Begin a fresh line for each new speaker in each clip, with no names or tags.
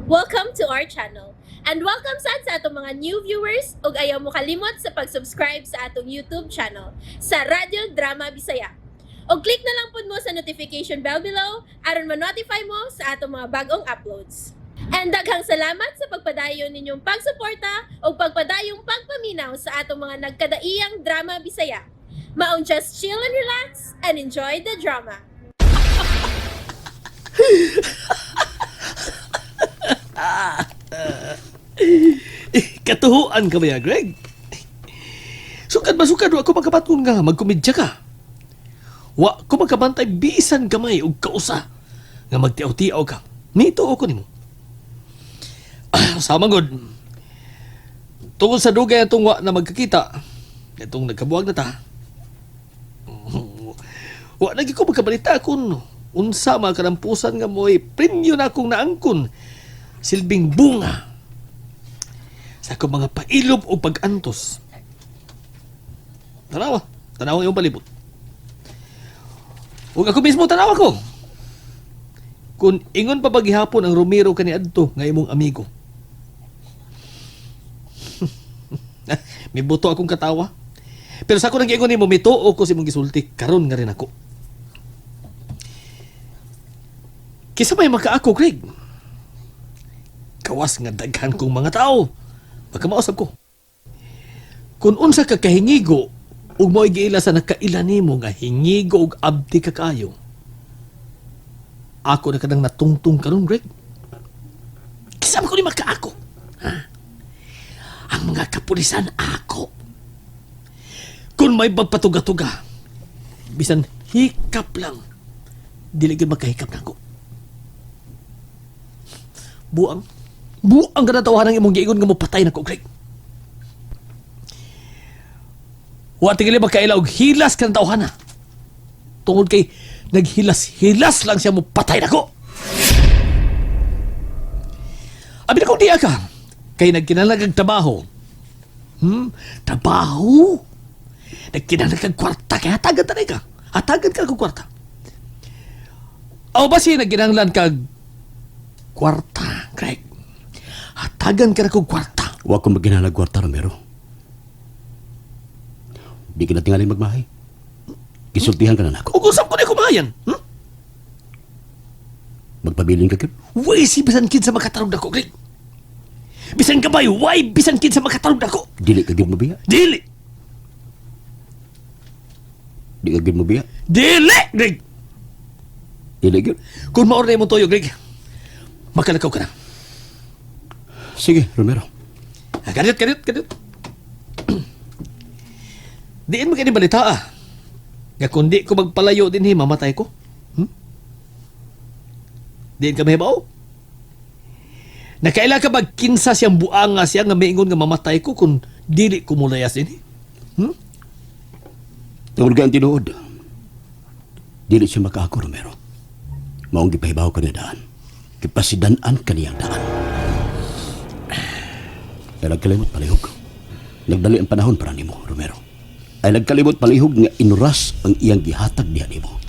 Welcome to our channel. And welcome sa atong mga new viewers ug ayaw mo kalimot sa pag-subscribe sa atong YouTube channel sa Radio Drama Bisaya. O click na lang pud mo sa notification bell below aron ma-notify mo sa atong mga bagong uploads. And daghang salamat sa pagpadayon ninyong pagsuporta o pagpadayong pagpaminaw sa atong mga nagkadaiyang Drama Bisaya. Maong just chill and relax and enjoy the drama.
Katuhuan ka ba ya, Greg? Sukad ba sukad? Wa ko magkapatun nga, magkomedya ka. Wa ko magkabantay bisan gamay o kausa nga magtiaw-tiaw ka. Nito ako nimo. Sama god. Tungkol sa dugay atong wa na magkakita, itong nagkabuwag na ta. Wa lagi ko magkabalita kun unsa mga kalampusan nga mo'y premyo na akong naangkon silbing bunga sa akong mga pailob o pag-antos. Tanawa yung palibot. Huwag ako mismo tanawa ko. Kung ingon pa paghihapon ang Romero kaniadto nga imong amigo. May buto akong katawa. Pero sa ako nang ingon nimo, mituo ko si mong gisulti. Karon nga rin ako. Kisa may makaako, Craig. Kawas nga daghan kong mga tao. Pagkamausap ko. Kung unsa ka kahingigo, ug mo'y giila sa nakailan nimo nga hingigo ug abdi ka kayo. Ako na kadang natungtong karon, Greg. Kisama ko ni makaako. Ha? Ang mga kapulisan ako. Kung may pagpatuga-tuga, bisan hikap lang, dili gyud makahikap na ako. Buang ka na tawahan ng imong giingon nga mo patay na ko, Greg. Wa tingili magkaila og hilas ka na tawahan na. Tungod kay naghilas-hilas lang siya mo patay na ko. Abi na kong diya ka, kay nagkinalagag trabaho. Trabaho? Nagkinalagag kwarta, kaya hatagan tanay ka. Hatagan ka kong kwarta. O ba siya nagkinanglan kag kwarta, Greg? Hatagan ka na kong kwarta.
Huwag kong maginalag kwarta, Romero. Di ka na tingalin magmahay. Kisultihan ka na ako.
Kung usap ko na kumayan.
Magpabiling ka, Kip.
Way si bisan kid sa makatarong dako, Greg. Bisan kabay, why bisan kid sa makatarong dako?
Dili ka gid mo biya.
Dili!
Di ka gid mo biya.
Dili, Greg!
Dili gid.
Kung maornay mo toyo, Greg, makalakaw ka na.
Sige, Romero.
Kadit. Diin mo kayo balita nga kundi ko magpalayo din mamatay ko. Diin ka mahibaw? Nakaila ka magkinsa siyang buanga siya nga maingon nga mamatay ko kung dili ko mulayas din.
Tungod ka ang tinuod. Dili siya makaako, Romero. Maong gipahibaw ka niya daan. Kipasidanan ka niyang daan. Ay nagkalimot palihog. Nagdali ang panahon para nimo, Romero. Ay nagkalimot palihog nga inuras ang iyang gihatag diha nimo.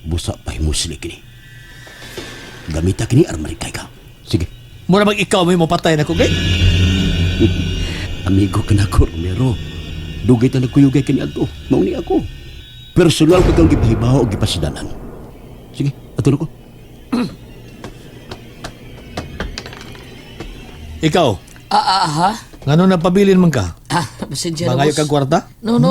Busa pa himusli kini. Gamita kini armarikay ka. Sige.
Mura mag ikaw may mapatay na ko, Greg.
Amigo ka na ko, Romero. Dugay ta nagkuyugay kini adto. Mauni ako. Personal ka kang gipahibaw o gipasidanan. Sige, atulog ko.
Ikaw,
Ha?
ngano napabilin man ka?
Pasensya na,
Mangayo
boss.
kag kwarta?
No.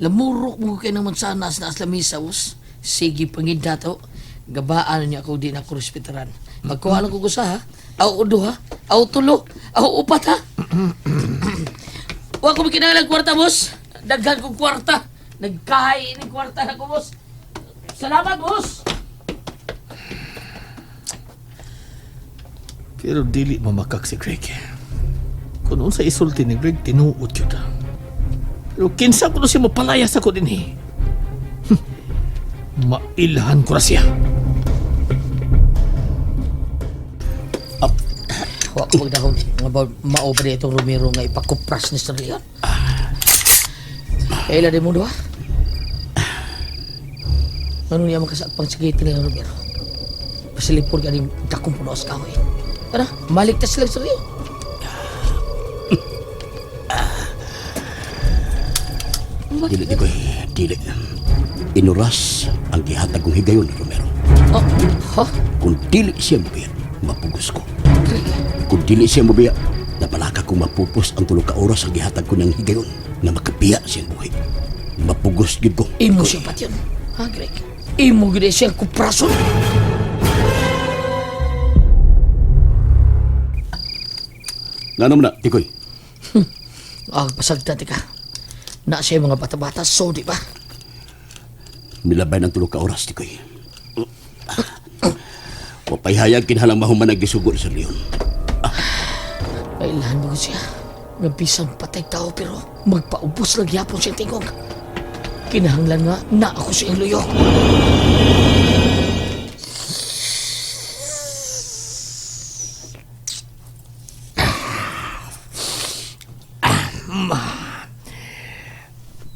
Lamurok mo kayo ng mansanas na aslamisa, boss. Sige, pangid na to. Gabaan niya ako din ako respetaran. Magkuha lang ko gusa, ha? Aw udo, ha? Aw tulo? Aw upat, ha? Huwag ko makinahal ng kwarta, boss. Daghan kong kwarta. Nagkahay ng kwarta na ko, boss. Salamat, boss.
Pero dili mamakak si Greg. Kung unsa isulti ni Greg, tinuod yun na. Pero kinsa ko na siya mapalayas ako din eh. Mailhan ko na siya.
Huwag ko magdahon. Nga ba maobre itong Romero nga ipakupras ni Sir Leon? Kailan din mo doha? Ano niya makasakpang sigiti ni Romero? pasilipon ka ni dakong puno sa kahoy. Tara, maligtas lang sa Rio.
Dili, Tikoy, dili. Inuras ang gihatag kong higayon, Romero.
Oh, ha?
Kung dili siya mabiya, mapugos ko. Kung dili siya mabiya, napalaka kong mapupos ang 3 ka oras ang gihatag ko ng higayon na makabiya siyang buhay. Mapugos gid ko.
Imo siya pat yun. Ha, Greg? Imo gid siyang kuprason.
Nga naman na, Tikoy.
Pasagda ka. Na siya mga bata-bata, so di ba?
Milabay ng 3 ka oras, Tikoy. Wapayhayag kinhalang mahuman ang gisugol sa Leon.
Kailangan mo siya. Nabisang patay tao pero magpaubos lang yapon siyang tingog. Kinahanglan nga na ako siyang luyo.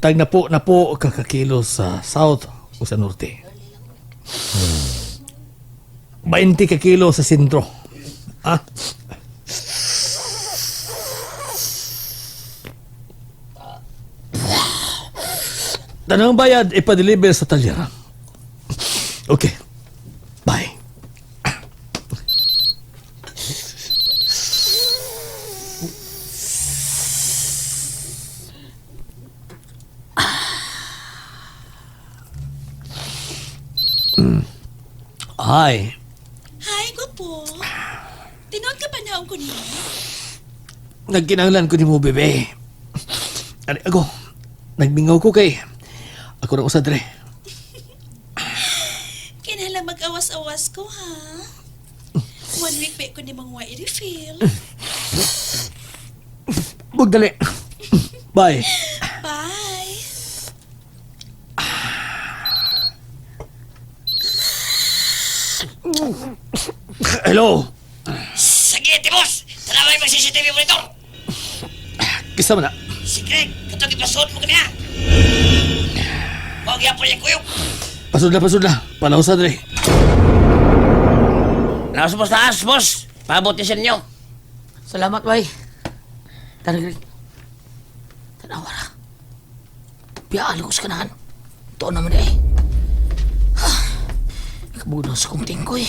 Tag na po kakakilo sa south o sa norte. 20 ka kilo sa sentro. Ah? Tanang bayad ipa-deliver sa talyaran. Okay. Bye. Hi.
Hi, gwapo. Tinood ka pa naong ko niya?
Nagkinanglan ko ni mo, bebe. Ani ako, nagmingaw ko kay. Ako na usad re.
Kinala mag-awas-awas ko, ha? 1 week pa ko ni mga i-refill.
Huwag dali. Bye.
Bye!
Hello.
Sige, Timos! Tanaway mo CCTV monitor!
Kisa man na.
Si Greg, katong ipasod mo kaniya! Huwag yapon yung kuyog!
Pasod na. Palausan re.
Naos mo sa taas, boss! Pabuti sa inyo!
Salamat, bay. Tara, Greg. Tanawa na. Biyaan ko sa kanahan. Ito naman eh. Kabudang sa kong tingkoy.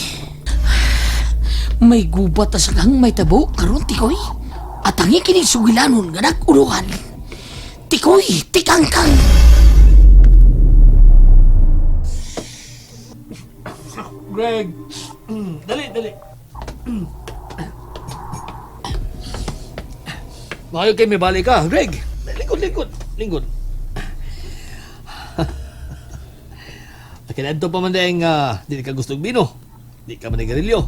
May gubat na sagang may tabo karon tikoy. At ang ikinig sugilanon nga nag-uruhan. Tikoy, tikangkang.
Greg. Dali. Mayo kay may balik ka, Greg. Lingkod. Kinadto pa man dahil di ka gustong bino. Di ka man nagarilyo.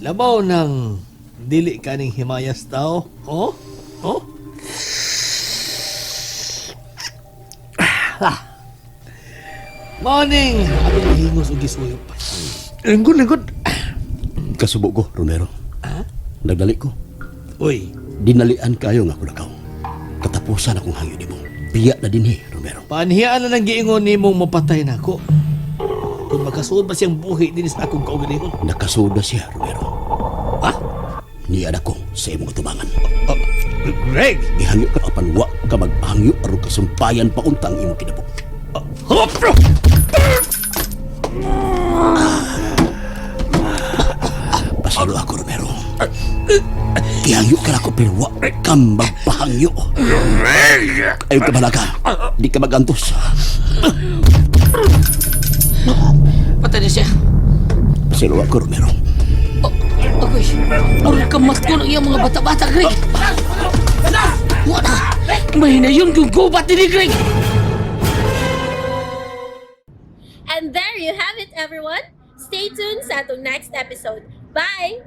Labaw ng dili ka ning himayas tao. Oh? Morning! Abing hingos o gisuyop. Lingkod.
Kasubo ko, Romero. Nagdali ko.
Uy,
Dinalian kayo nga kulakaw. Katapusan akong hangyo ni mo. Biya na din Romero.
panhiyaan na ng giingon ni mong mapatay na ako. Kung makasuod ba siyang buhi din sa akong kaugalihon.
Nakasuda siya, Romero.
Ha?
Niyan ako sa imong tubangan.
Oh, Greg!
Gihangyo ka apan wa ka maghangyo aron kasumpayan pa unta ang imong kinabuk. Pasalo ako, Romero. Gihangyo ka ako pero wa ka magpahangyo. Ayaw ka balaga. Di ka magantos.
Patay na siya.
Pasalo ako, Romero.
Agoy, mura ka matko ng iyang mga bata-bata, Greg. Wala! May na yun yung gubat ni Greg.
And there you have it, everyone. Stay tuned sa atong next episode. Bye!